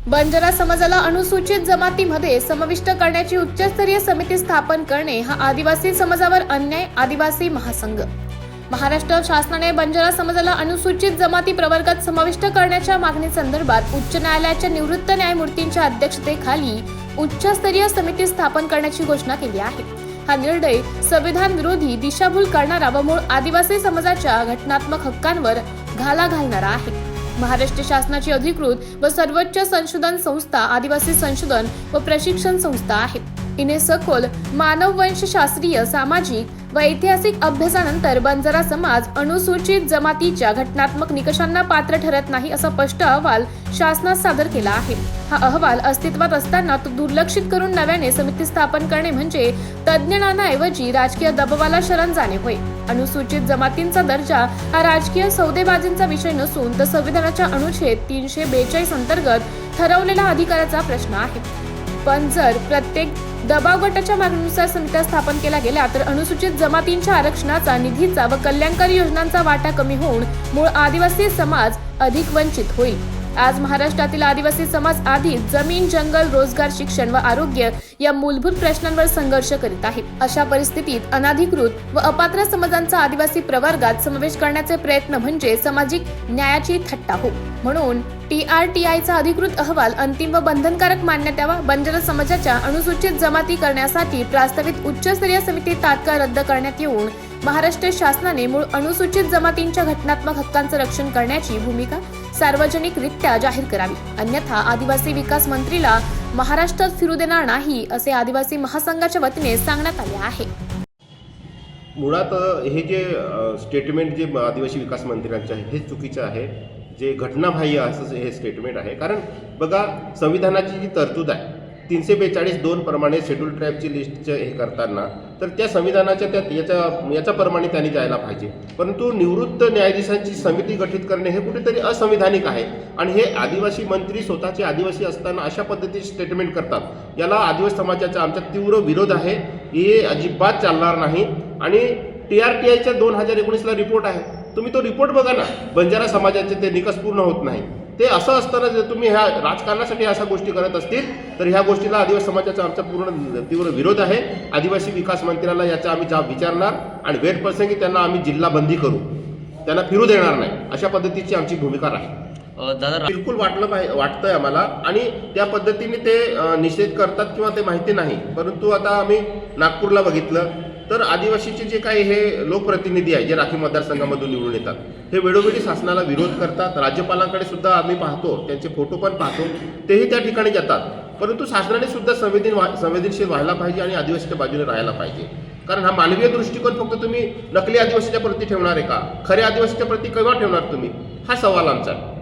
बंजारा समाजाला अनुसूचित जमातीमध्ये समाविष्ट करण्याची उच्चस्तरीय समिती स्थापन करणे हा आदिवासी समाजावर अन्याय. आदिवासी महासंघ. महाराष्ट्र शासनाने बंजारा समाजाला अनुसूचित जमाती प्रवर्गात समाविष्ट करण्याच्या मागणीसंदर्भात उच्च न्यायालयाच्या निवृत्त न्यायमूर्तींच्या अध्यक्षतेखाली उच्चस्तरीय समिती स्थापन करण्याची घोषणा केली आहे. हा निर्णय संविधान विरोधी, दिशाभूल करणारा व मूळ आदिवासी समाजाच्या घटनात्मक हक्कांवर घाला घालणारा आहे. महाराष्ट्र शासनाची अधिकृत व सर्वोच्च संशोधन संस्था आदिवासी संशोधन व प्रशिक्षण संस्था आहे. हिने सखोल मानववंशशास्त्रीय, सामाजिक व ऐतिहासिक अभ्यासानंतर बंजारा समाज अनुसूचित जमातीच्या घटनात्मक निकषांना पात्र ठरत नाही असा स्पष्ट अहवाल शासनात सादर केला आहे. हा अहवाल अस्तित्वात असताना तो दुर्लक्षित करून नव्याने समिती स्थापन करणे म्हणजे तज्ज्ञानाऐवजी राजकीय दबावाला शरण जाणे होय. अनुसूचित जमातींचा दर्जा हा राजकीय सौदेबाजींचा विषय नसून तर संविधानाच्या अनुच्छेद 342 अंतर्गत ठरवलेला अधिकाराचा प्रश्न आहे. पण जर प्रत्येक दबाव गटाच्या मागणीनुसार समित्या स्थापन केल्या गेल्या तर अनुसूचित जमातींच्या आरक्षणाचा, निधीचा व कल्याणकारी योजनांचा वाटा कमी होऊन मूळ आदिवासी समाज अधिक वंचित होईल. आज महाराष्ट्रातील आदिवासी समाज आधीच जमीन, जंगल, रोजगार, शिक्षण व आरोग्य या मूलभूत प्रश्नांवर संघर्ष करीत आहे. अशा परिस्थितीत अनधिकृत व अपात्र समाजांचा आदिवासी प्रवर्गात समावेश करण्याचे प्रयत्न म्हणजे सामाजिक न्यायाची थट्टा हो. म्हणून TRTIचा अधिकृत अहवाल अंतिम व बंधनकारक मानण्यात यावा. बंजारा समाजाच्या अनुसूचित जमाती करण्यासाठी प्रस्तावित उच्चस्तरीय समिती तात्काळ रद्द करण्यात येऊन महाराष्ट्र शासनाने मूळ अनुसूचित जमातींच्या घटनात्मक हक्कांचे रक्षण करण्याची भूमिका सार्वजनिकरित्या जाहीर करावी. अन्यथा आदिवासी विकास मंत्रीला महाराष्ट्रात फिरू देणार नाही असे आदिवासी महासंघाच्या वतीने सांगण्यात आले आहे. मुळात हे जे स्टेटमेंट जे आदिवासी विकास मंत्र्यांचे आहे हे चुकीचं आहे. जे घटनाबाह्य असं हे स्टेटमेंट आहे. कारण बघा, संविधानाची जी तरतूद आहे 342(2) प्रमाणे शेड्यूल ट्राईबची लिस्टचे हे करताना तर त्या संविधानाच्या याच्या प्रमाणे त्यांनी जायला पाहिजे. परंतु निवृत्त न्यायाधीशांची समिती गठीत करणे हे कुठेतरी असंविधानिक आहे. आणि हे आदिवासी मंत्री स्वतःचे आदिवासी असताना अशा पद्धतीचे स्टेटमेंट करतात. याला आदिवासी समाजाचा आमचा तीव्र विरोध आहे. हे अजिबात चालणार नाही. आणि TRTIचा 2019ला रिपोर्ट आहे. तुम्ही तो रिपोर्ट बघा ना. बंजारा समाजाचे ते निकष पूर्ण होत नाही. ते असं असताना जर तुम्ही ह्या राजकारणासाठी अशा गोष्टी करत असतील तर ह्या गोष्टीला आदिवासी समाजाचा आमचा पूर्ण तीव्र विरोध आहे. आदिवासी विकास मंत्र्याला याचा आम्ही जाब विचारणार आणि वेळप्रसंगी त्यांना आम्ही जिल्हाबंदी करू. त्यांना फिरू देणार नाही. अशा पद्धतीची आमची भूमिका आहे. दादा, बिलकुल वाटतंय आम्हाला. आणि त्या पद्धतीने ते निषेध करतात किंवा ते माहिती नाही. परंतु आता आम्ही नागपूरला बघितलं तर आदिवासीचे जे काही हे लोकप्रतिनिधी आहे जे राखीव मतदारसंघामधून निवडून येतात हे वेळोवेळी शासनाला विरोध करतात. राज्यपालांकडे सुद्धा आम्ही पाहतो, त्यांचे फोटो पण पाहतो, तेही त्या ठिकाणी जातात. परंतु शासनाने सुद्धा संवेदनशील व्हायला पाहिजे आणि आदिवासीच्या बाजूने राहायला पाहिजे. कारण हा मानवीय दृष्टिकोन फक्त तुम्ही नकली आदिवासीच्या प्रती ठेवणार आहे का? खऱ्या आदिवासीच्या प्रती केव्हा ठेवणार तुम्ही? हा सवाल आमचा आहे.